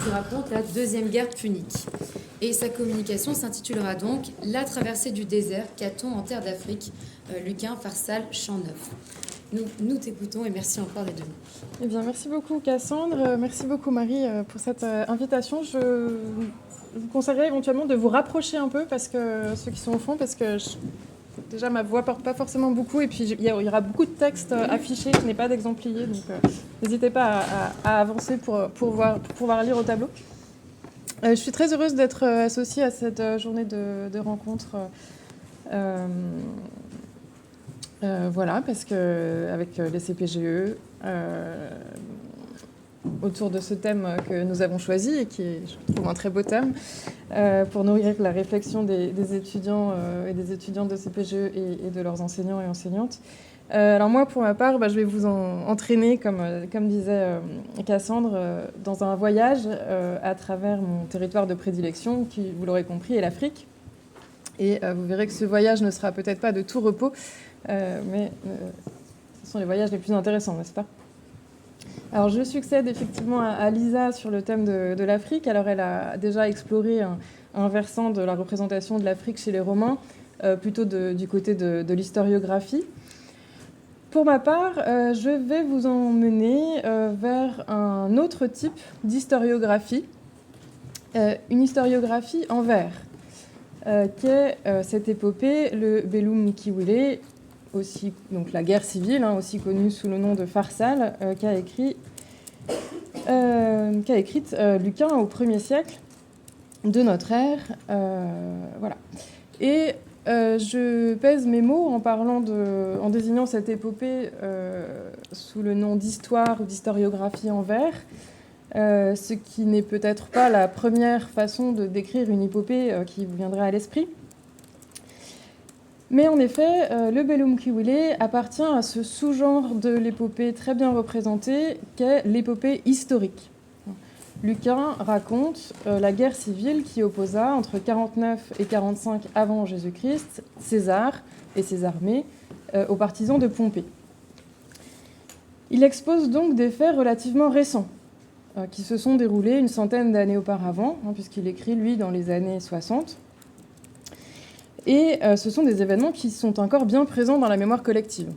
qui raconte la Deuxième Guerre punique. Et sa communication s'intitulera donc « La traversée du désert, qu'a-t-on en terre d'Afrique ?» Lucain, Farsal, Champ Neuf. Nous t'écoutons et merci encore d'être venu. Eh bien, merci beaucoup Cassandre, merci beaucoup Marie pour cette invitation. Je vous conseillerais éventuellement de vous rapprocher un peu, parce que ceux qui sont au fond, parce que déjà ma voix porte pas forcément beaucoup, et puis il y aura beaucoup de textes affichés, je n'ai pas d'exemplier, donc n'hésitez pas à avancer pour pouvoir lire au tableau. Je suis très heureuse d'être associée à cette journée de rencontre. Voilà, parce qu'avec les CPGE, autour de ce thème que nous avons choisi, et qui est, je trouve, un très beau thème, pour nourrir la réflexion des étudiants et des étudiantes de CPGE et de leurs enseignants et enseignantes. Alors moi, pour ma part, je vais vous entraîner, comme disait Cassandre, dans un voyage à travers mon territoire de prédilection, qui, vous l'aurez compris, est l'Afrique. Et vous verrez que ce voyage ne sera peut-être pas de tout repos, mais ce sont les voyages les plus intéressants, n'est-ce pas ? Alors je succède effectivement à Lisa sur le thème de l'Afrique. Alors elle a déjà exploré un versant de la représentation de l'Afrique chez les Romains, plutôt du côté de l'historiographie. Pour ma part, je vais vous emmener vers un autre type d'historiographie, une historiographie en vers, qu'est cette épopée, le Bellum Kiwile, aussi, donc la guerre civile, aussi connue sous le nom de Farsal, qu'a écrite Lucain au 1er siècle de notre ère. Voilà. Et je pèse mes mots en désignant cette épopée sous le nom d'histoire ou d'historiographie en vers, ce qui n'est peut-être pas la première façon de décrire une épopée qui vous viendrait à l'esprit. Mais en effet, le Bellum Kiwile appartient à ce sous-genre de l'épopée très bien représentée qu'est l'épopée historique. Lucain raconte la guerre civile qui opposa entre 49 et 45 avant Jésus-Christ César et ses armées aux partisans de Pompée. Il expose donc des faits relativement récents qui se sont déroulés une centaine d'années auparavant, puisqu'il écrit, lui, dans les années 60. Et ce sont des événements qui sont encore bien présents dans la mémoire collective.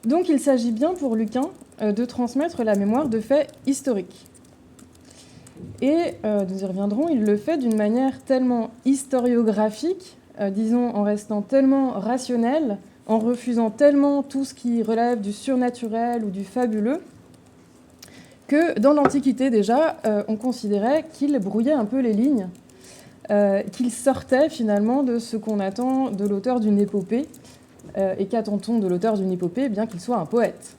Donc il s'agit bien pour Lucain de transmettre la mémoire de faits historiques. Et nous y reviendrons, il le fait d'une manière tellement historiographique, disons en restant tellement rationnel, en refusant tellement tout ce qui relève du surnaturel ou du fabuleux, que dans l'Antiquité déjà, on considérait qu'il brouillait un peu les lignes, qu'il sortait finalement de ce qu'on attend de l'auteur d'une épopée. Et qu'attend-on de l'auteur d'une épopée ? Bien qu'il soit un poète.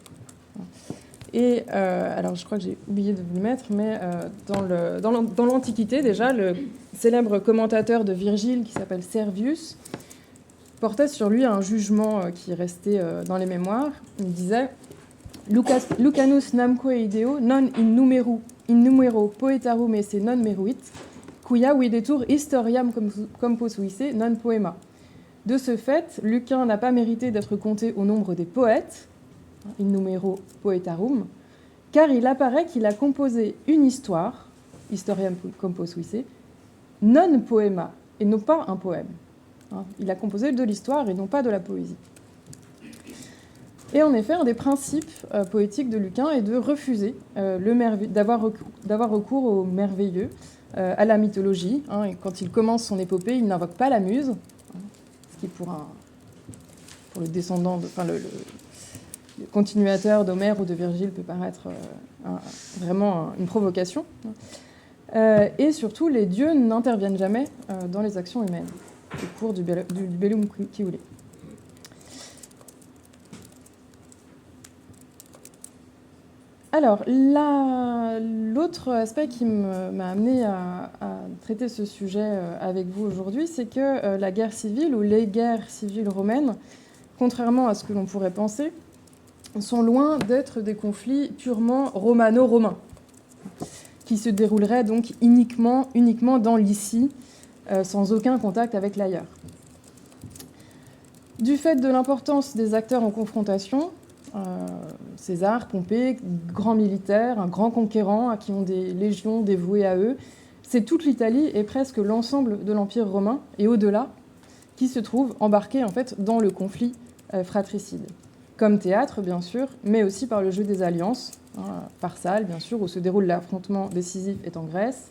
Et alors je crois que j'ai oublié de vous le mettre, mais dans l'Antiquité déjà, le célèbre commentateur de Virgile qui s'appelle Servius portait sur lui un jugement qui restait dans les mémoires. Il disait « Lucanus namque ideo non in numero poetarum esse non meruit, quia videtur historiam composuisse non poema ». De ce fait, Lucain n'a pas mérité d'être compté au nombre des poètes, in numero poetarum, car il apparaît qu'il a composé une histoire, historiam composuisse, non poema, et non pas un poème. Il a composé de l'histoire et non pas de la poésie. Et en effet, un des principes poétiques de Lucain est de refuser d'avoir recours au merveilleux, à la mythologie. Et quand il commence son épopée, il n'invoque pas la muse, ce qui pour le descendant, le continuateur d'Homère ou de Virgile peut paraître vraiment une provocation. Et surtout, les dieux n'interviennent jamais dans les actions humaines au cours du Bellum Kiwile. Alors, l'autre aspect qui m'a amené à traiter ce sujet avec vous aujourd'hui, c'est que la guerre civile ou les guerres civiles romaines, contrairement à ce que l'on pourrait penser, sont loin d'être des conflits purement romano-romains, qui se dérouleraient donc uniquement dans l'ici, sans aucun contact avec l'ailleurs. Du fait de l'importance des acteurs en confrontation, César, Pompée, grand militaire, un grand conquérant, qui ont des légions dévouées à eux. C'est toute l'Italie et presque l'ensemble de l'Empire romain, et au-delà, qui se trouvent embarqués en fait, dans le conflit fratricide. Comme théâtre, bien sûr, mais aussi par le jeu des alliances, Pharsale, bien sûr, où se déroule l'affrontement décisif est en Grèce.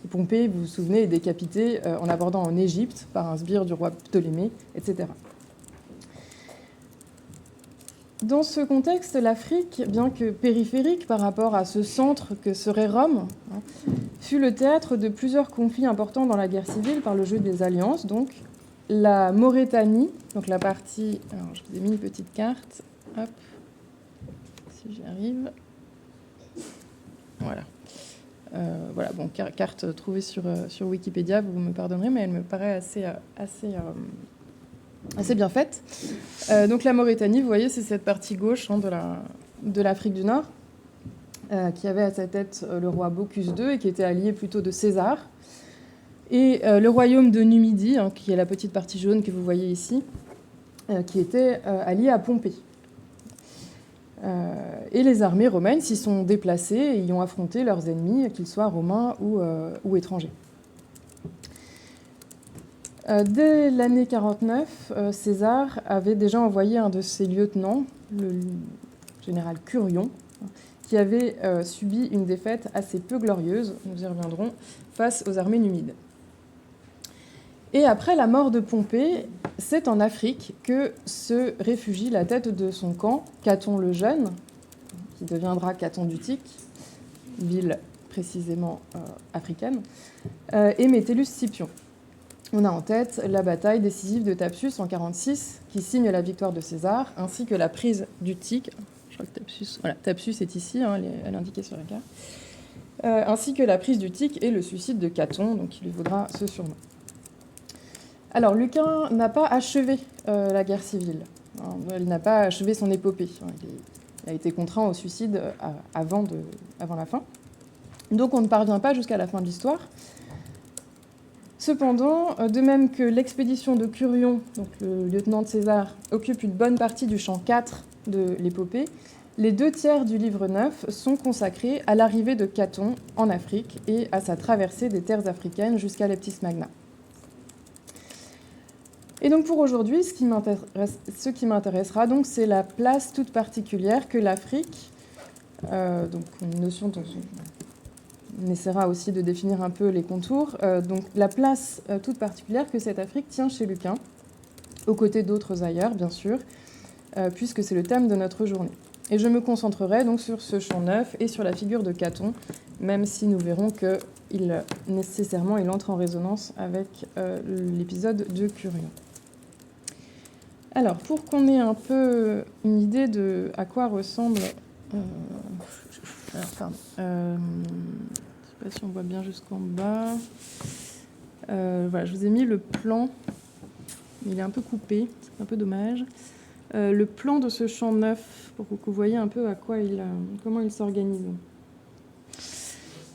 Et Pompée, vous vous souvenez, est décapité en abordant en Égypte par un sbire du roi Ptolémée, etc. Dans ce contexte, l'Afrique, bien que périphérique par rapport à ce centre que serait Rome, fut le théâtre de plusieurs conflits importants dans la guerre civile par le jeu des alliances. Donc, la Maurétanie, donc la partie... Alors, je vous ai mis une petite carte. Hop, si j'y arrive. Voilà. Voilà, bon, carte trouvée sur Wikipédia, vous me pardonnerez, mais elle me paraît assez bien faite. Donc la Maurétanie, vous voyez, c'est cette partie gauche de l'Afrique du Nord, qui avait à sa tête le roi Bocchus II et qui était allié plutôt de César. Et le royaume de Numidie, qui est la petite partie jaune que vous voyez ici, qui était allié à Pompée. Et les armées romaines s'y sont déplacées et y ont affronté leurs ennemis, qu'ils soient romains ou étrangers. Dès l'année 49, César avait déjà envoyé un de ses lieutenants, le général Curion, qui avait subi une défaite assez peu glorieuse, nous y reviendrons, face aux armées numides. Et après la mort de Pompée, c'est en Afrique que se réfugie la tête de son camp, Caton le Jeune, qui deviendra Caton d'Utique, ville précisément africaine, et Métellus Scipion. On a en tête la bataille décisive de Thapsus en 46, qui signe la victoire de César, ainsi que la prise d'Utique. Je crois que Thapsus est ici, elle est indiquée sur la carte. Ainsi que la prise d'Utique et le suicide de Caton, donc qui lui vaudra ce surnom. Alors, Lucain n'a pas achevé la guerre civile. Il n'a pas achevé son épopée. Il a été contraint au suicide avant la fin. Donc, on ne parvient pas jusqu'à la fin de l'histoire. Cependant, de même que l'expédition de Curion, donc le lieutenant de César, occupe une bonne partie du champ 4 de l'épopée, les 2/3 du livre 9 sont consacrés à l'arrivée de Caton en Afrique et à sa traversée des terres africaines jusqu'à Leptis Magna. Et donc pour aujourd'hui, ce qui m'intéressera, donc, c'est la place toute particulière que l'Afrique, donc une notion dont on essaiera aussi de définir un peu les contours, donc la place toute particulière que cette Afrique tient chez Lucain, aux côtés d'autres ailleurs, bien sûr, puisque c'est le thème de notre journée. Et je me concentrerai donc sur ce champ 9 et sur la figure de Caton, même si nous verrons qu'il nécessairement il entre en résonance avec l'épisode de Curion. Alors, pour qu'on ait un peu une idée de à quoi ressemble... je ne sais pas si on voit bien jusqu'en bas. Voilà, je vous ai mis le plan. Il est un peu coupé, c'est un peu dommage. Le plan de ce champ 9, pour que vous voyez un peu comment il s'organise.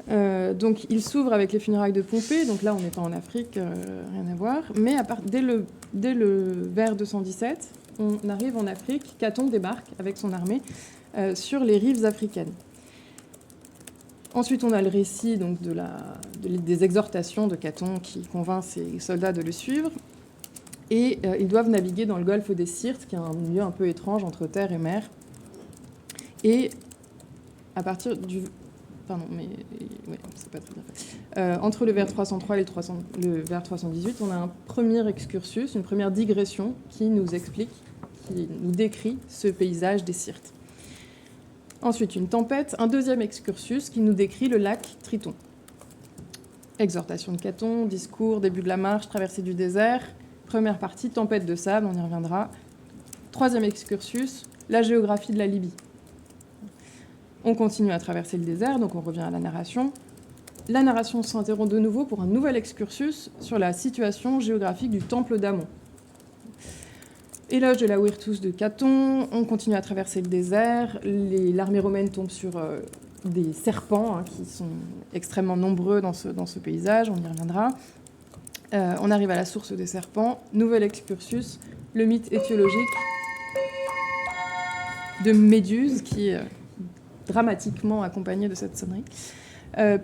Donc, il s'ouvre avec les funérailles de Pompée. Donc là, on n'est pas en Afrique, rien à voir. Mais dès le vers 217, on arrive en Afrique. Caton débarque avec son armée sur les rives africaines. Ensuite, on a le récit donc, des exhortations de Caton qui convainc ses soldats de le suivre. Et ils doivent naviguer dans le golfe des Syrtes, qui est un milieu un peu étrange entre terre et mer. Et à partir du... Pardon, mais ouais, c'est pas très bien fait. Entre le vers 303 et le vers 318, on a un premier excursus, une première digression qui nous décrit ce paysage des Syrtes. Ensuite, une tempête, un deuxième excursus qui nous décrit le lac Triton. Exhortation de Caton, discours, début de la marche, traversée du désert. Première partie, tempête de sable, on y reviendra. Troisième excursus, la géographie de la Libye. On continue à traverser le désert, donc on revient à la narration. La narration s'interrompt de nouveau pour un nouvel excursus sur la situation géographique du temple d'Amon. Éloge de la Virtus de Caton, on continue à traverser le désert. L'armée romaine tombe sur des serpents qui sont extrêmement nombreux dans ce paysage, on y reviendra. On arrive à la source des serpents, nouvel excursus, le mythe étiologique de méduse qui est dramatiquement accompagnée de cette sonnerie.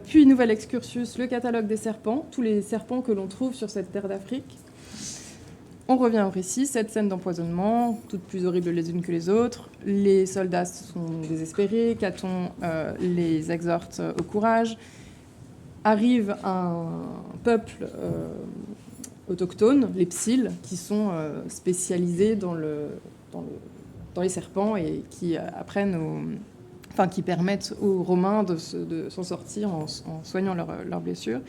Puis, nouvel excursus, le catalogue des serpents, tous les serpents que l'on trouve sur cette terre d'Afrique. On revient au récit, 7 scènes d'empoisonnement, toutes plus horribles les unes que les autres. Les soldats sont désespérés, Caton les exhorte au courage. Arrive un peuple autochtones, les Psylles, qui sont spécialisés dans les serpents et qui qui permettent aux Romains de s'en sortir en soignant leurs blessures.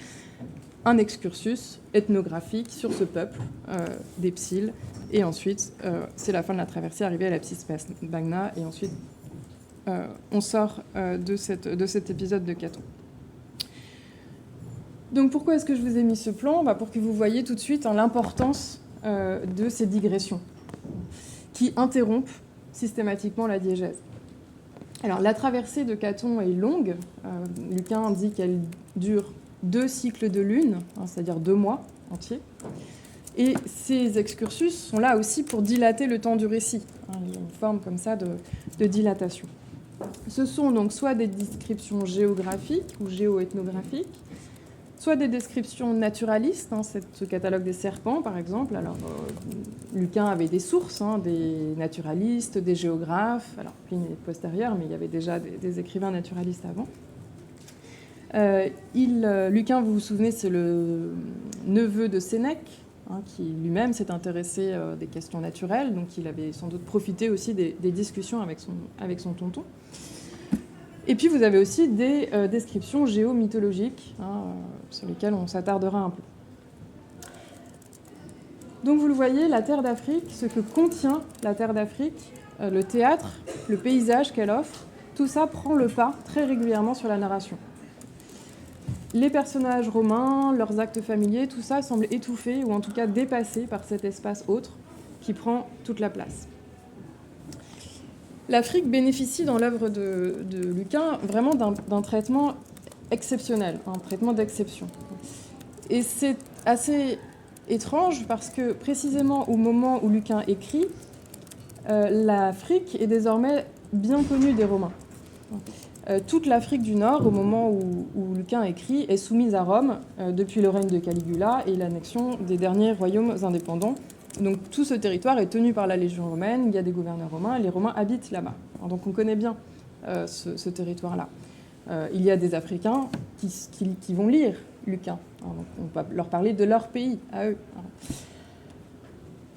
Un excursus ethnographique sur ce peuple des Psylles. Et ensuite, c'est la fin de la traversée, arrivée à la Psismagna. Et ensuite, on sort de cet épisode de Caton. Donc pourquoi est-ce que je vous ai mis ce plan ? Pour que vous voyez tout de suite l'importance de ces digressions qui interrompent systématiquement la diégèse. Alors la traversée de Caton est longue. Lucain dit qu'elle dure 2 cycles de lune, c'est-à-dire 2 mois entiers. Et ces excursus sont là aussi pour dilater le temps du récit. Il y a une forme comme ça de dilatation. Ce sont donc soit des descriptions géographiques ou géoethnographiques, soit des descriptions naturalistes, ce catalogue des serpents par exemple. Alors, Lucain avait des sources, des naturalistes, des géographes, alors Pline est postérieur, mais il y avait déjà des écrivains naturalistes avant. Lucain, vous vous souvenez, c'est le neveu de Sénèque, qui lui-même s'est intéressé des questions naturelles, donc il avait sans doute profité aussi des discussions avec son tonton. Et puis vous avez aussi des descriptions géomythologiques, sur lesquelles on s'attardera un peu. Donc vous le voyez, la Terre d'Afrique, ce que contient la Terre d'Afrique, le théâtre, le paysage qu'elle offre, tout ça prend le pas très régulièrement sur la narration. Les personnages romains, leurs actes familiers, tout ça semble étouffé ou en tout cas dépassé par cet espace autre qui prend toute la place. L'Afrique bénéficie dans l'œuvre de Lucain vraiment d'un traitement exceptionnel, un traitement d'exception. Et c'est assez étrange parce que précisément au moment où Lucain écrit, l'Afrique est désormais bien connue des Romains. Toute l'Afrique du Nord, au moment où Lucain écrit, est soumise à Rome depuis le règne de Caligula et l'annexion des derniers royaumes indépendants. Donc tout ce territoire est tenu par la Légion romaine, il y a des gouverneurs romains, et les Romains habitent là-bas. Alors, donc on connaît bien ce territoire-là. Il y a des Africains qui vont lire Lucain. Alors, donc on va leur parler de leur pays, à eux.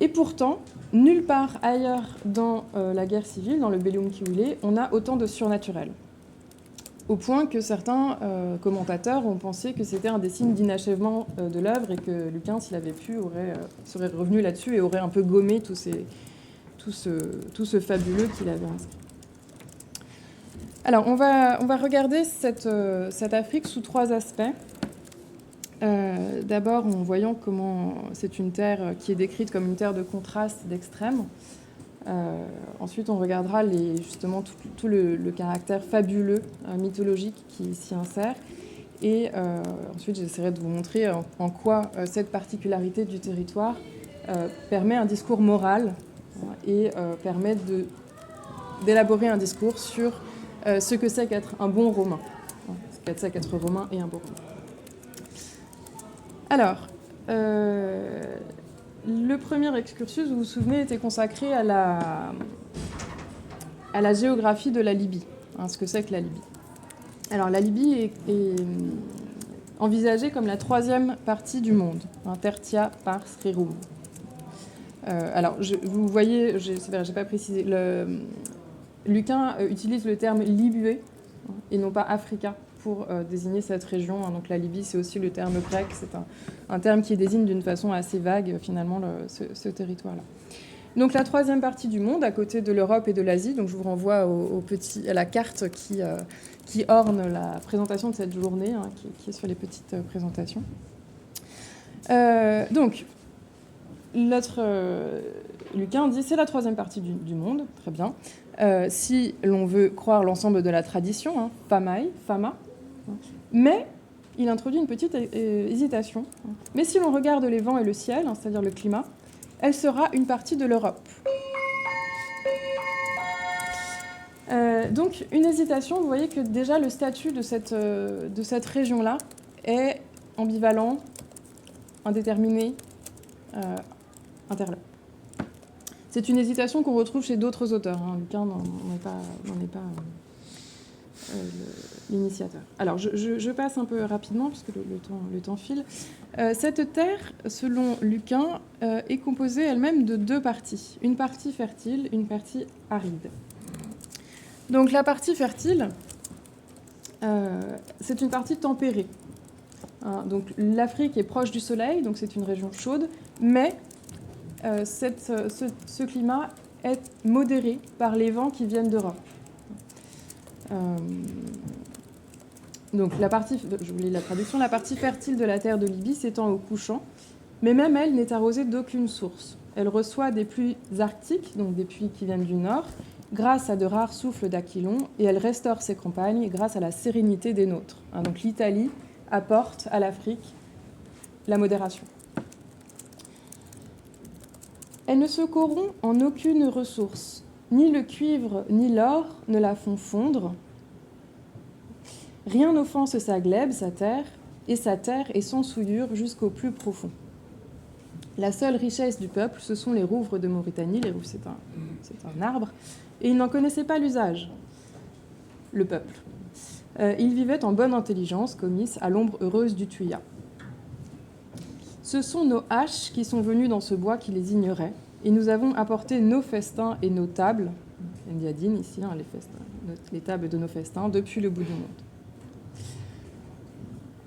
Et pourtant, nulle part ailleurs dans la guerre civile, dans le Bellum Civile, on a autant de surnaturel. Au point que certains commentateurs ont pensé que c'était un des signes d'inachèvement de l'œuvre et que Lucain, s'il avait pu, serait revenu là-dessus et aurait un peu gommé tout ce fabuleux qu'il avait inscrit. Alors, on va regarder cette Afrique sous 3 aspects. D'abord, en voyant comment c'est une terre qui est décrite comme une terre de contraste, d'extrême. Ensuite, on regardera justement tout le caractère fabuleux, mythologique qui s'y insère. Et ensuite, j'essaierai de vous montrer en quoi cette particularité du territoire permet un discours moral et permet d'élaborer un discours sur ce que c'est qu'être un bon Romain. Ce que c'est qu'être Romain et un bon Romain. Alors, le premier excursus, vous vous souvenez, était consacré à la géographie de la Libye, ce que c'est que la Libye. Alors, la Libye est envisagée comme la 3e partie du monde, tertia pars rerum. Alors, vous voyez, j'ai pas précisé, Lucain utilise le terme Libué et non pas Africa pour désigner cette région. Donc la Libye, c'est aussi le terme grec, c'est un terme qui désigne d'une façon assez vague finalement ce territoire-là. Donc la 3e partie du monde, à côté de l'Europe et de l'Asie. Donc je vous renvoie à la carte qui orne la présentation de cette journée, qui est sur les petites présentations. Donc Lucain dit c'est la 3e partie du monde, très bien. Si l'on veut croire l'ensemble de la tradition, fama, mais il introduit une petite hésitation. Mais si l'on regarde les vents et le ciel, c'est-à-dire le climat, elle sera une partie de l'Europe. Donc une hésitation, vous voyez que déjà le statut de cette région-là est ambivalent, indéterminé, interlope. C'est une hésitation qu'on retrouve chez d'autres auteurs. Lucain n'en est pas l'initiateur. Alors je passe un peu rapidement puisque le temps file. Cette terre, selon Lucain, est composée elle-même de deux parties. Une partie fertile, une partie aride. Donc la partie fertile, c'est une partie tempérée. Donc l'Afrique est proche du soleil, donc c'est une région chaude, mais ce climat est modéré par les vents qui viennent d'Europe. Donc je vous lis la traduction, la partie fertile de la terre de Libye s'étend au couchant, mais même elle n'est arrosée d'aucune source. Elle reçoit des pluies arctiques, donc des pluies qui viennent du nord, grâce à de rares souffles d'Aquilon, et elle restaure ses campagnes grâce à la sérénité des nôtres. Donc l'Italie apporte à l'Afrique la modération. Elle ne se corrompt en aucune ressource. Ni le cuivre ni l'or ne la font fondre. Rien n'offense sa glèbe, sa terre, et sa terre est sans souillure jusqu'au plus profond. La seule richesse du peuple, ce sont les rouvres de Mauritanie. Les rouvres, c'est un arbre. Et ils n'en connaissaient pas l'usage, le peuple. Ils vivaient en bonne intelligence, comices, à l'ombre heureuse du Tuya. Ce sont nos haches qui sont venues dans ce bois qui les ignorait, et nous avons apporté nos festins et nos tables, Ndiadine ici, les tables de nos festins, depuis le bout du monde.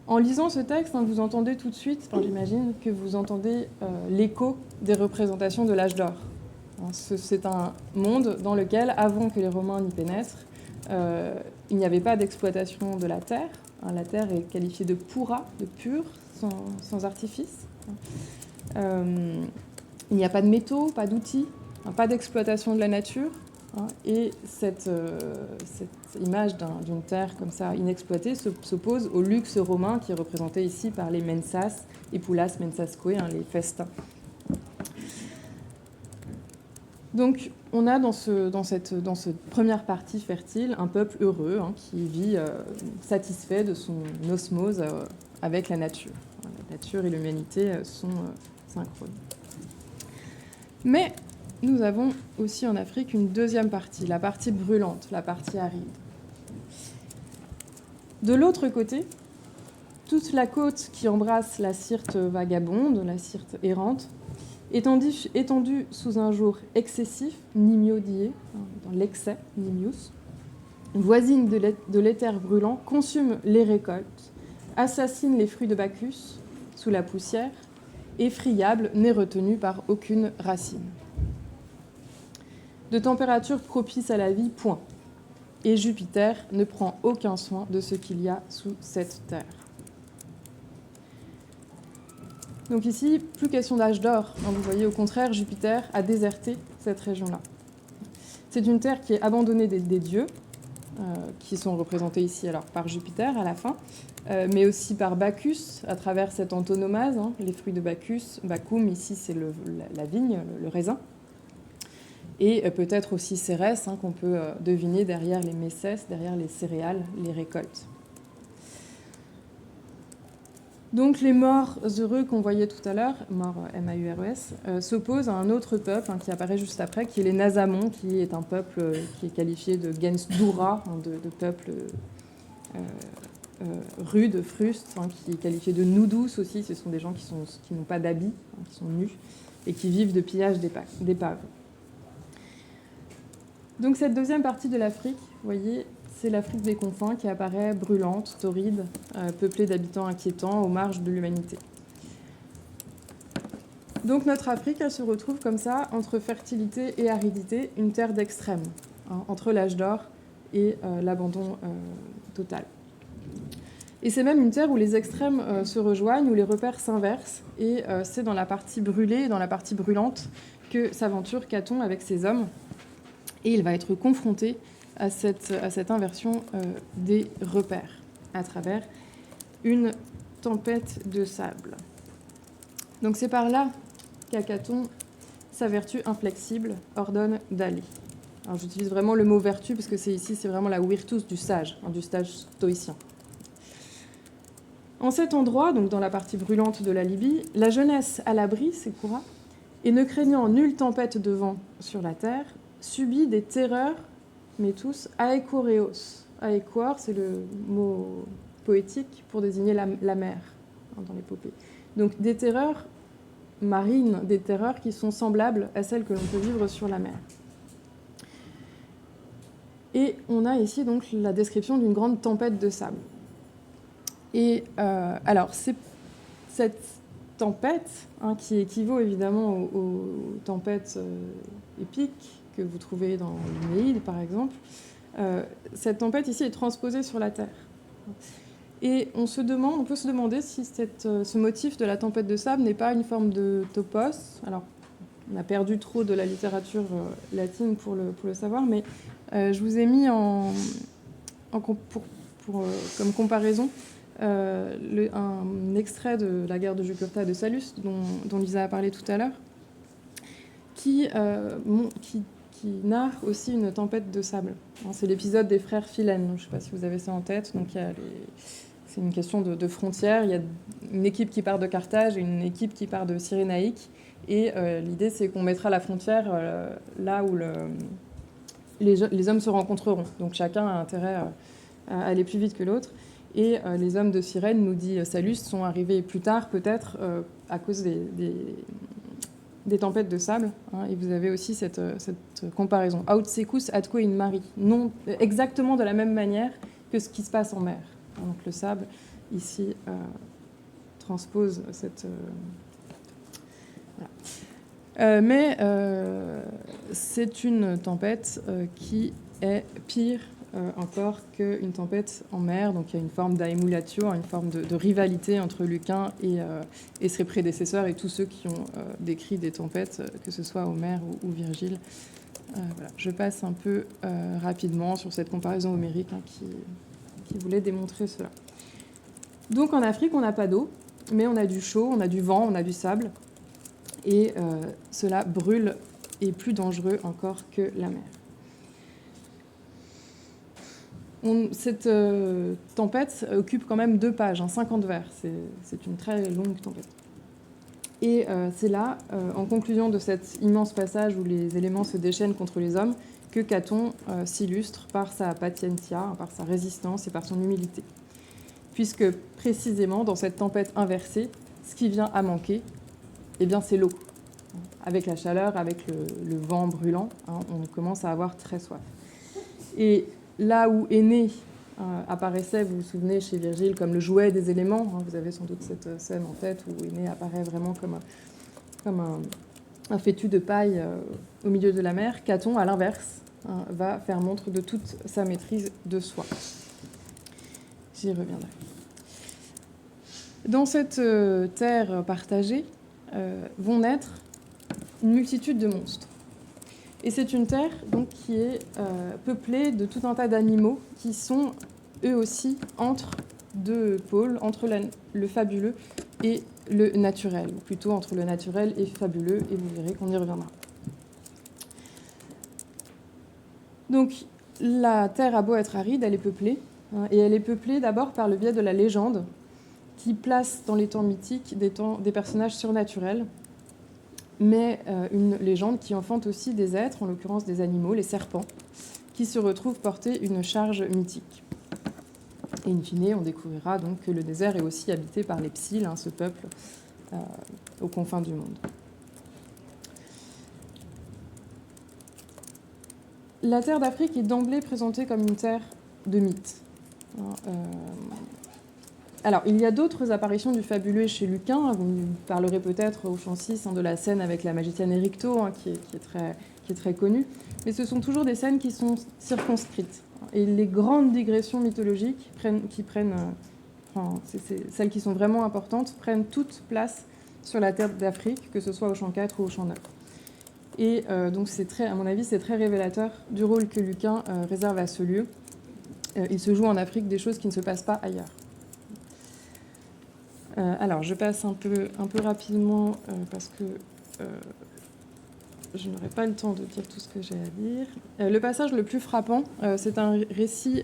En lisant ce texte, vous entendez tout de suite, j'imagine que vous entendez l'écho des représentations de l'âge d'or. C'est un monde dans lequel, avant que les Romains n'y pénètrent, il n'y avait pas d'exploitation de la terre. La terre est qualifiée de pura, de pure, sans artifice. Il n'y a pas de métaux, pas d'outils, pas d'exploitation de la nature. Et cette image d'une terre comme ça inexploitée s'oppose au luxe romain qui est représenté ici par les mensas et poulas mensasque, les festins. Donc on a dans cette première partie fertile un peuple heureux qui vit satisfait de son osmose avec la nature. La nature et l'humanité sont synchrones. Mais nous avons aussi en Afrique une deuxième partie, la partie brûlante, la partie aride. De l'autre côté, toute la côte qui embrasse la Syrte vagabonde, la Syrte errante, étendue sous un jour excessif, nimiodié, dans l'excès, nimius, voisine de l'éther brûlant, consume les récoltes, assassine les fruits de Bacchus sous la poussière, effriable, n'est retenue par aucune racine. De température propice à la vie, point. Et Jupiter ne prend aucun soin de ce qu'il y a sous cette terre. Donc ici, plus question d'âge d'or. Vous voyez, au contraire, Jupiter a déserté cette région-là. C'est une terre qui est abandonnée des dieux, qui sont représentés ici alors par Jupiter à la fin, mais aussi par Bacchus, à travers cette antonomase, les fruits de Bacchus. Bacchum, ici, c'est la vigne, le raisin. Et peut-être aussi Cérès, qu'on peut deviner derrière les messès, derrière les céréales, les récoltes. Donc les morts heureux qu'on voyait tout à l'heure, morts M-A-U-R-E-S, s'opposent à un autre peuple qui apparaît juste après, qui est les Nasamons, qui est un peuple qui est qualifié de gens dura, de peuple rude, fruste, qui est qualifié de nudus aussi. Ce sont des gens qui n'ont pas d'habits, qui sont nus, et qui vivent de pillage d'épaves. Donc cette deuxième partie de l'Afrique, vous voyez, c'est l'Afrique des confins qui apparaît brûlante, torride, peuplée d'habitants inquiétants aux marges de l'humanité. Donc notre Afrique, elle se retrouve comme ça, entre fertilité et aridité, une terre d'extrême, entre l'âge d'or et l'abandon total. Et c'est même une terre où les extrêmes se rejoignent, où les repères s'inversent, et c'est dans la partie brûlée, dans la partie brûlante, que s'aventure Caton avec ses hommes. Et il va être confronté à cette inversion des repères à travers une tempête de sable. Donc c'est par là qu'Acaton, sa vertu inflexible, ordonne d'aller. Alors j'utilise vraiment le mot vertu parce que c'est vraiment la virtus du sage, du sage stoïcien. En cet endroit, donc dans la partie brûlante de la Libye, la jeunesse à l'abri, Sécoura, et ne craignant nulle tempête de vent sur la terre, subit des terreurs, mais tous, aekoreos. Aekoar, c'est le mot poétique pour désigner la mer dans l'épopée. Donc des terreurs marines, des terreurs qui sont semblables à celles que l'on peut vivre sur la mer. Et on a ici donc la description d'une grande tempête de sable. Et alors, cette tempête, qui équivaut évidemment aux tempêtes épiques que vous trouvez dans l'Énéide, par exemple, cette tempête ici est transposée sur la Terre. Et on peut se demander si ce motif de la tempête de sable n'est pas une forme de topos. Alors, on a perdu trop de la littérature latine pour le savoir, mais je vous ai mis comme comparaison un extrait de la guerre de Jugurtha de Sallust, dont Lisa a parlé tout à l'heure, qui narre aussi une tempête de sable. C'est l'épisode des frères Philène. Je ne sais pas si vous avez ça en tête. Donc, c'est une question de frontières. Il y a une équipe qui part de Carthage et une équipe qui part de Cyrénaïque. Et l'idée, c'est qu'on mettra la frontière là où les hommes se rencontreront. Donc chacun a intérêt à aller plus vite que l'autre. Et les hommes de Cyrène, nous dit Sallust, sont arrivés plus tard, peut-être, à cause des tempêtes de sable. Et vous avez aussi cette comparaison. Aut secus atque in mari. Non, exactement de la même manière que ce qui se passe en mer. Donc le sable, ici, transpose cette... voilà. Mais c'est une tempête qui est pire encore qu'une tempête en mer. Donc il y a une forme d'aemulatio, une forme de rivalité entre Lucain et ses prédécesseurs et tous ceux qui ont décrit des tempêtes, que ce soit Homère ou Virgile. Voilà. Je passe un peu rapidement sur cette comparaison homérique qui voulait démontrer cela. Donc en Afrique, on n'a pas d'eau, mais on a du chaud, on a du vent, on a du sable. Et cela brûle et est plus dangereux encore que la mer. Cette tempête occupe quand même 2 pages, 50 vers. C'est une très longue tempête. Et c'est là, en conclusion de cet immense passage où les éléments se déchaînent contre les hommes, que Caton s'illustre par sa patientia, par sa résistance et par son humilité. Puisque précisément, dans cette tempête inversée, ce qui vient à manquer, eh bien, c'est l'eau. Avec la chaleur, avec le vent brûlant, on commence à avoir très soif. Et là où Énée apparaissait, vous vous souvenez, chez Virgile, comme le jouet des éléments, vous avez sans doute cette scène en tête où Énée apparaît vraiment comme un fétu de paille au milieu de la mer. Caton, à l'inverse, va faire montre de toute sa maîtrise de soi. J'y reviendrai. Dans cette terre partagée vont naître une multitude de monstres. Et c'est une terre donc, qui est peuplée de tout un tas d'animaux qui sont eux aussi entre 2 pôles, entre le fabuleux et le naturel, ou plutôt entre le naturel et fabuleux, et vous verrez qu'on y reviendra. Donc la terre a beau être aride, elle est peuplée, et elle est peuplée d'abord par le biais de la légende, qui place dans les temps mythiques des personnages surnaturels, mais une légende qui enfante aussi des êtres, en l'occurrence des animaux, les serpents, qui se retrouvent porter une charge mythique. Et in fine, on découvrira donc que le désert est aussi habité par les Psylles, ce peuple aux confins du monde. La terre d'Afrique est d'emblée présentée comme une terre de mythes. Alors, il y a d'autres apparitions du fabuleux chez Lucain. Vous parlerez peut-être au chant 6 de la scène avec la magicienne Éricto, qui est très connue. Mais ce sont toujours des scènes qui sont circonscrites. Et les grandes digressions mythologiques, celles qui sont vraiment importantes, prennent toute place sur la terre d'Afrique, que ce soit au chant 4 ou au chant 9. Et donc, à mon avis, c'est très révélateur du rôle que Lucain réserve à ce lieu. Il se joue en Afrique des choses qui ne se passent pas ailleurs. Alors, je passe un peu rapidement parce que je n'aurai pas le temps de dire tout ce que j'ai à dire. Le passage le plus frappant, c'est un récit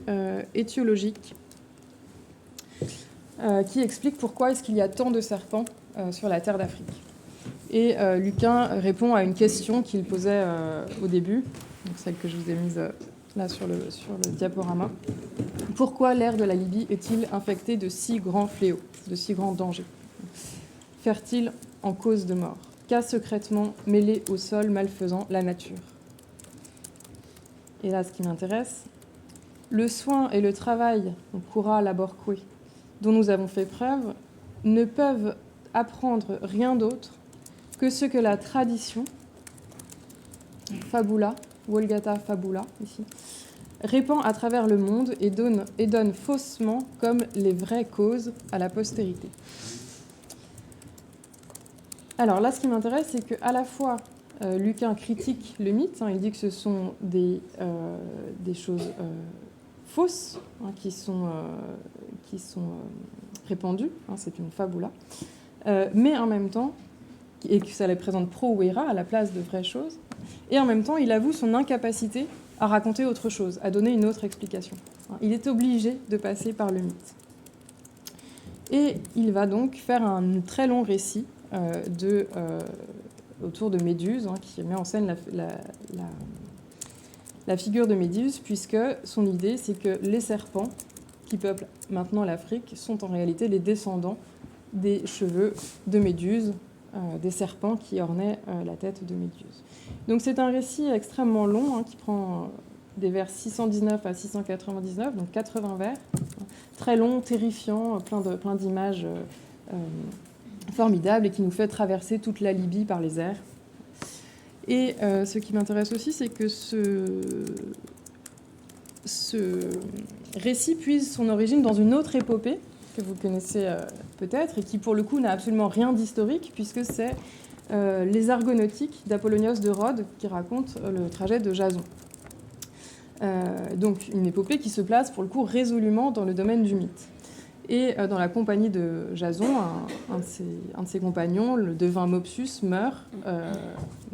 étiologique qui explique pourquoi est-ce qu'il y a tant de serpents sur la terre d'Afrique. Et Lucain répond à une question qu'il posait au début, donc celle que je vous ai mise là sur le diaporama. Pourquoi l'air de la Libye est-il infecté de si grands fléaux, de si grands dangers, fertile en cause de mort? Qu'a secrètement mêlé au sol malfaisant la nature? Et là, ce qui m'intéresse, le soin et le travail, donc cura laborque, dont nous avons fait preuve, ne peuvent apprendre rien d'autre que ce que la tradition, fabula, Vulgata fabula, ici, répand à travers le monde et donne faussement comme les vraies causes à la postérité. Alors là, ce qui m'intéresse, c'est qu'à la fois, Lucain critique le mythe, il dit que ce sont des choses fausses qui sont répandues, c'est une fabula, mais en même temps, et que ça les présente pro vera à la place de vraies choses, et en même temps, il avoue son incapacité à raconter autre chose, à donner une autre explication. Il est obligé de passer par le mythe. Et il va donc faire un très long récit autour de Méduse, qui met en scène la figure de Méduse, puisque son idée, c'est que les serpents qui peuplent maintenant l'Afrique sont en réalité les descendants des cheveux de Méduse, des serpents qui ornaient la tête de Méduse. Donc c'est un récit extrêmement long, qui prend des vers 619 à 699, donc 80 vers, très long, terrifiant, plein d'images formidable et qui nous fait traverser toute la Libye par les airs. Et ce qui m'intéresse aussi, c'est que ce récit puise son origine dans une autre épopée que vous connaissez peut-être et qui, pour le coup, n'a absolument rien d'historique, puisque c'est les Argonautiques d'Apollonios de Rhodes qui racontent le trajet de Jason. Donc une épopée qui se place, pour le coup, résolument dans le domaine du mythe. Et dans la compagnie de Jason, un de ses compagnons, le devin Mopsus, meurt,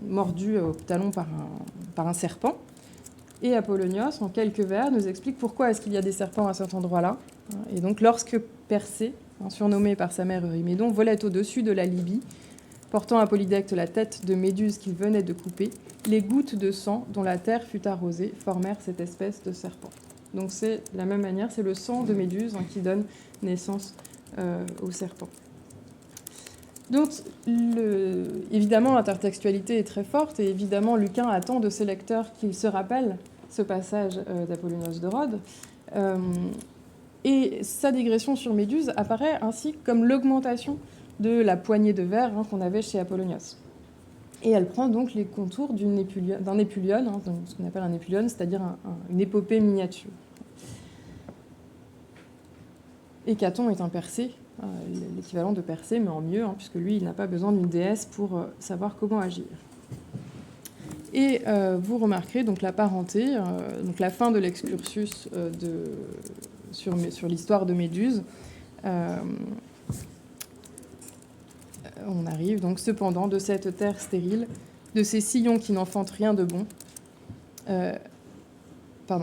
mordu au talon par un serpent. Et Apollonios, en quelques vers, nous explique pourquoi est-ce qu'il y a des serpents à cet endroit-là. Et donc, lorsque Persée, surnommé par sa mère Eurymédon, volait au-dessus de la Libye, portant à Polydecte la tête de Méduse qu'il venait de couper, les gouttes de sang dont la terre fut arrosée formèrent cette espèce de serpent. Donc c'est de la même manière, c'est le sang de Méduse qui donne naissance au serpent. Donc évidemment l'intertextualité est très forte et évidemment Lucain attend de ses lecteurs qu'ils se rappellent ce passage d'Apollonios de Rhodes. Et sa digression sur Méduse apparaît ainsi comme l'augmentation de la poignée de vers qu'on avait chez Apollonios. Et elle prend donc les contours d'un épulion, ce qu'on appelle un épulion, c'est-à-dire une épopée miniature. Et Caton est un Persée, l'équivalent de Persée, mais en mieux, puisque lui, il n'a pas besoin d'une déesse pour savoir comment agir. Et vous remarquerez donc la parenté, donc la fin de l'excursus sur l'histoire de Méduse. On arrive donc cependant de cette terre stérile, de ces sillons qui n'enfantent rien de bon.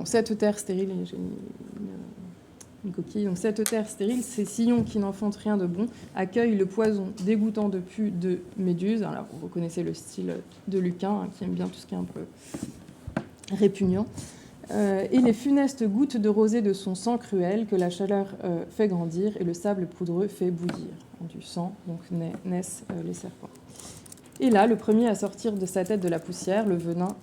Cette terre stérile, j'ai une coquille. Donc cette terre stérile, ces sillons qui n'enfantent rien de bon, accueillent le poison dégoûtant de pus de Méduse. Alors vous reconnaissez le style de Lucain, qui aime bien tout ce qui est un peu répugnant. Et les funestes gouttes de rosée de son sang cruel que la chaleur fait grandir et le sable poudreux fait bouillir. Du sang, donc naissent les serpents. Et là, le premier à sortir de sa tête de la poussière, le venin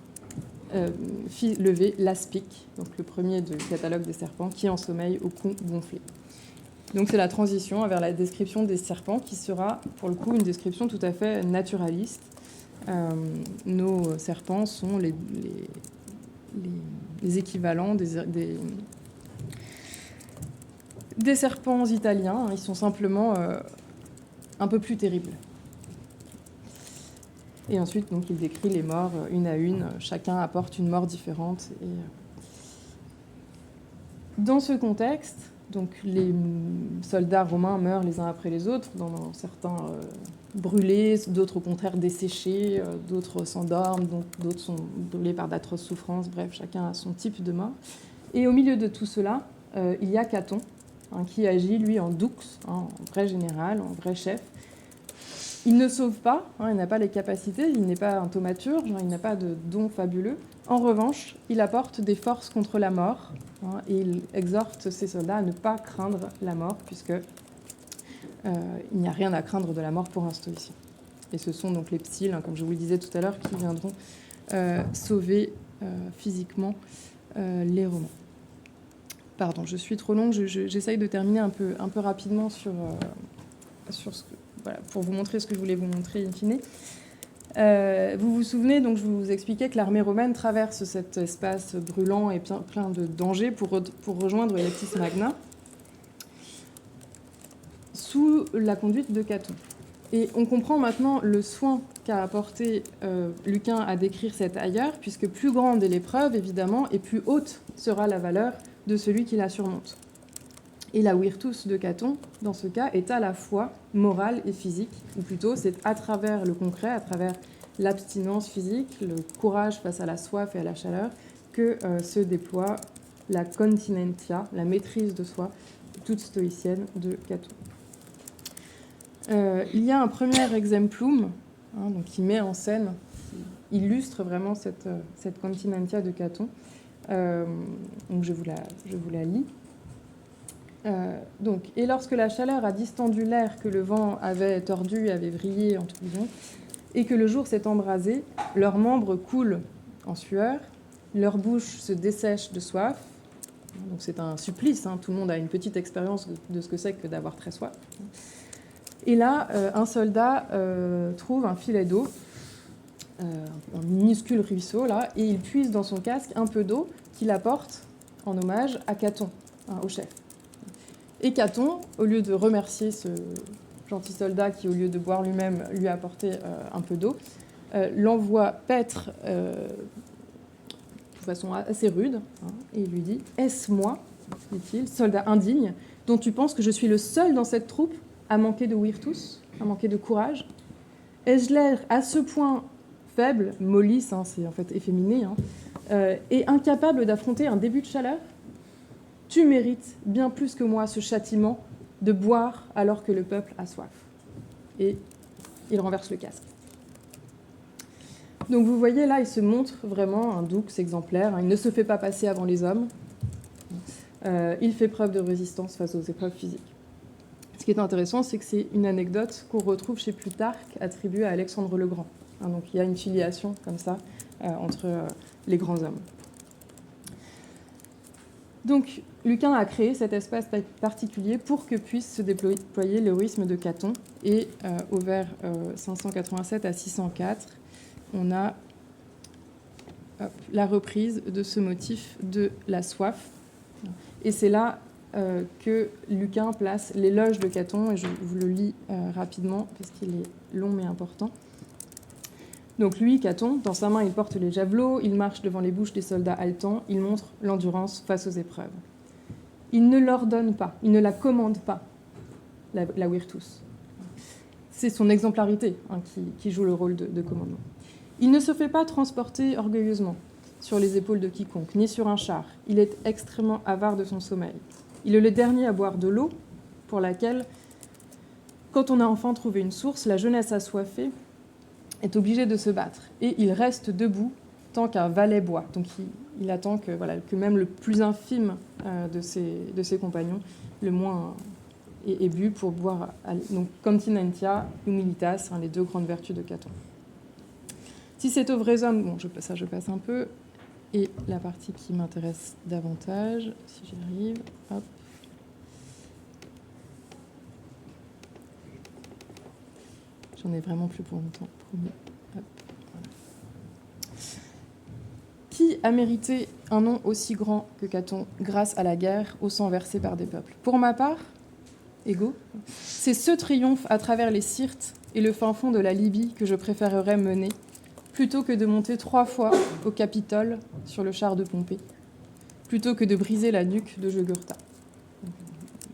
fit lever l'aspic, donc le premier du catalogue des serpents, qui en sommeil au cou gonflé. Donc c'est la transition vers la description des serpents, qui sera pour le coup une description tout à fait naturaliste. Nos serpents sont les équivalents des serpents italiens. Ils sont simplement un peu plus terribles. Et ensuite, donc, il décrit les morts une à une. Chacun apporte une mort différente. Et dans ce contexte, donc, les soldats romains meurent les uns après les autres. Dans certains brûlés, d'autres au contraire desséchés, d'autres s'endorment, d'autres sont brûlés par d'atroces souffrances, bref, chacun a son type de mort. Et au milieu de tout cela, il y a Caton, qui agit, lui, en dux, en vrai général, en vrai chef. Il ne sauve pas, il n'a pas les capacités, il n'est pas un thaumaturge, il n'a pas de dons fabuleux. En revanche, il apporte des forces contre la mort, et il exhorte ses soldats à ne pas craindre la mort, puisque il n'y a rien à craindre de la mort pour un stoïcien. Et ce sont donc les psiles, comme je vous le disais tout à l'heure, qui viendront sauver physiquement les Romains. Pardon, je suis trop longue, j'essaye de terminer un peu rapidement sur ce que, voilà, pour vous montrer ce que je voulais vous montrer in fine. Vous vous souvenez, donc je vous expliquais que l'armée romaine traverse cet espace brûlant et plein de dangers pour rejoindre Leptis Magna, sous la conduite de Caton. Et on comprend maintenant le soin qu'a apporté Lucain à décrire cet ailleurs, puisque plus grande est l'épreuve, évidemment, et plus haute sera la valeur de celui qui la surmonte. Et la virtus de Caton, dans ce cas, est à la fois morale et physique, ou plutôt c'est à travers le concret, à travers l'abstinence physique, le courage face à la soif et à la chaleur, que se déploie la continentia, la maîtrise de soi, toute stoïcienne de Caton. Il y a un premier exemplum, donc qui met en scène, qui illustre vraiment cette continentia de Caton. Donc je vous la lis. Et lorsque la chaleur a distendu l'air que le vent avait tordu et avait vrillé en tourbillon, et que le jour s'est embrasé, leurs membres coulent en sueur, leur bouche se dessèche de soif. Donc c'est un supplice, tout le monde a une petite expérience de ce que c'est que d'avoir très soif. Et là, un soldat trouve un filet d'eau, un minuscule ruisseau, là, et il puise dans son casque un peu d'eau qu'il apporte en hommage à Caton, au chef. Et Caton, au lieu de remercier ce gentil soldat qui, au lieu de boire lui-même, lui a apporté un peu d'eau, l'envoie paître de façon assez rude, et il lui dit « Est-ce moi, dit-il, soldat indigne, dont tu penses que je suis le seul dans cette troupe à manquer de virtus, à manquer de courage? Ai-je l'air à ce point faible, mollis, c'est en fait efféminé, et incapable d'affronter un début de chaleur? Tu mérites bien plus que moi ce châtiment de boire alors que le peuple a soif. » Et il renverse le casque. Donc vous voyez là, il se montre vraiment un dux exemplaire. Il ne se fait pas passer avant les hommes. Il fait preuve de résistance face aux épreuves physiques. Ce qui est intéressant, c'est que c'est une anecdote qu'on retrouve chez Plutarque, attribuée à Alexandre le Grand. Donc il y a une filiation comme ça entre les grands hommes. Donc Lucain a créé cet espace particulier pour que puisse se déployer l'héroïsme de Caton. Et au vers 587 à 604, on a la reprise de ce motif de la soif. Et c'est là que Lucain place l'éloge de Caton, et je vous le lis rapidement parce qu'il est long mais important. Donc lui, Caton, dans sa main, il porte les javelots, il marche devant les bouches des soldats haletants, il montre l'endurance face aux épreuves. Il ne l'ordonne pas, il ne la commande pas, la virtus. C'est son exemplarité qui joue le rôle de commandement. Il ne se fait pas transporter orgueilleusement sur les épaules de quiconque, ni sur un char. Il est extrêmement avare de son sommeil. Il est le dernier à boire de l'eau, pour laquelle, quand on a enfin trouvé une source, la jeunesse assoiffée est obligée de se battre. Et il reste debout tant qu'un valet boit. Donc il attend que même le plus infime de ses compagnons, le moins est bu pour boire. Donc continentia, humilitas, les deux grandes vertus de Caton. Si c'est aux vrais hommes, je passe un peu. Et la partie qui m'intéresse davantage, si j'y arrive, hop. J'en ai vraiment plus pour longtemps. Hop, voilà. Qui a mérité un nom aussi grand que Caton grâce à la guerre, au sang versé par des peuples? Pour ma part, égaux, c'est ce triomphe à travers les Syrtes et le fin fond de la Libye que je préférerais mener, plutôt que de monter 3 fois au Capitole sur le char de Pompée, plutôt que de briser la nuque de Jugurtha.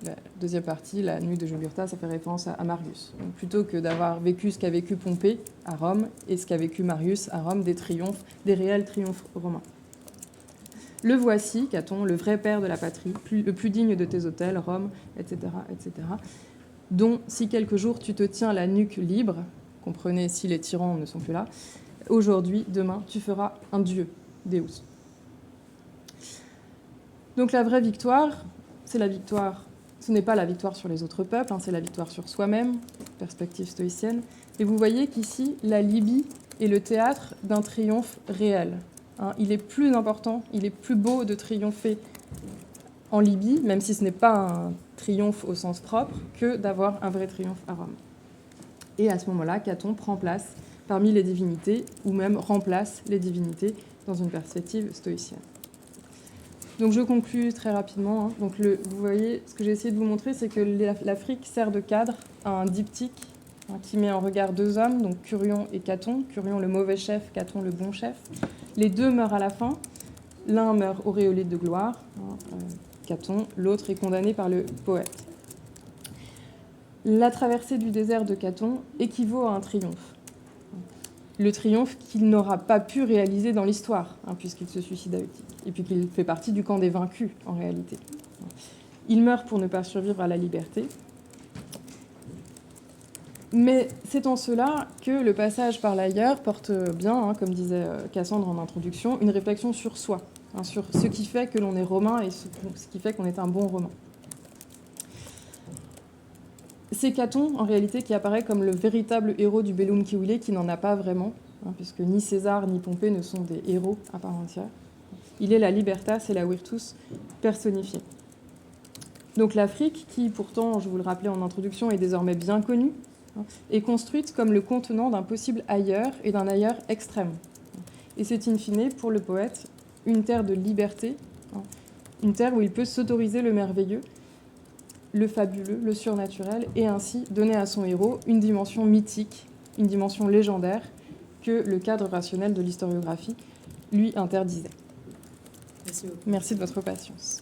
la deuxième partie, la nuit de Jugurtha, ça fait référence à Marius. Donc, plutôt que d'avoir vécu ce qu'a vécu Pompée à Rome et ce qu'a vécu Marius à Rome, des réels triomphes romains. Le voici, Caton, le vrai père de la patrie, le plus digne de tes autels, Rome, etc., etc., dont, si quelques jours tu te tiens la nuque libre, comprenez si les tyrans ne sont plus là, aujourd'hui, demain, tu feras un dieu, Deus. Donc la vraie victoire, c'est la victoire, ce n'est pas la victoire sur les autres peuples, c'est la victoire sur soi-même, perspective stoïcienne. Et vous voyez qu'ici, la Libye est le théâtre d'un triomphe réel. Il est plus important, il est plus beau de triompher en Libye, même si ce n'est pas un triomphe au sens propre, que d'avoir un vrai triomphe à Rome. Et à ce moment-là, Caton prend place parmi les divinités, ou même remplace les divinités dans une perspective stoïcienne. Donc je conclus très rapidement. Donc vous voyez, ce que j'ai essayé de vous montrer, c'est que l'Afrique sert de cadre à un diptyque qui met en regard deux hommes, donc Curion et Caton. Curion le mauvais chef, Caton le bon chef. Les deux meurent à la fin. L'un meurt auréolé de gloire, Caton, l'autre est condamné par le poète. La traversée du désert de Caton équivaut à un triomphe. Le triomphe qu'il n'aura pas pu réaliser dans l'histoire, puisqu'il se suicide à Utique, et puis qu'il fait partie du camp des vaincus, en réalité. Il meurt pour ne pas survivre à la liberté. Mais c'est en cela que le passage par l'ailleurs porte bien, comme disait Cassandre en introduction, une réflexion sur soi, sur ce qui fait que l'on est romain et ce qui fait qu'on est un bon romain. C'est Caton, en réalité, qui apparaît comme le véritable héros du Bellum Civile, qui n'en a pas vraiment, puisque ni César ni Pompée ne sont des héros à part entière. Il est la libertas et la virtus personnifiée. Donc l'Afrique, qui pourtant, je vous le rappelais en introduction, est désormais bien connue, est construite comme le contenant d'un possible ailleurs et d'un ailleurs extrême. Et c'est in fine, pour le poète, une terre de liberté, une terre où il peut s'autoriser le merveilleux, le fabuleux, le surnaturel, et ainsi donner à son héros une dimension mythique, une dimension légendaire que le cadre rationnel de l'historiographie lui interdisait. Merci beaucoup. Merci de votre patience.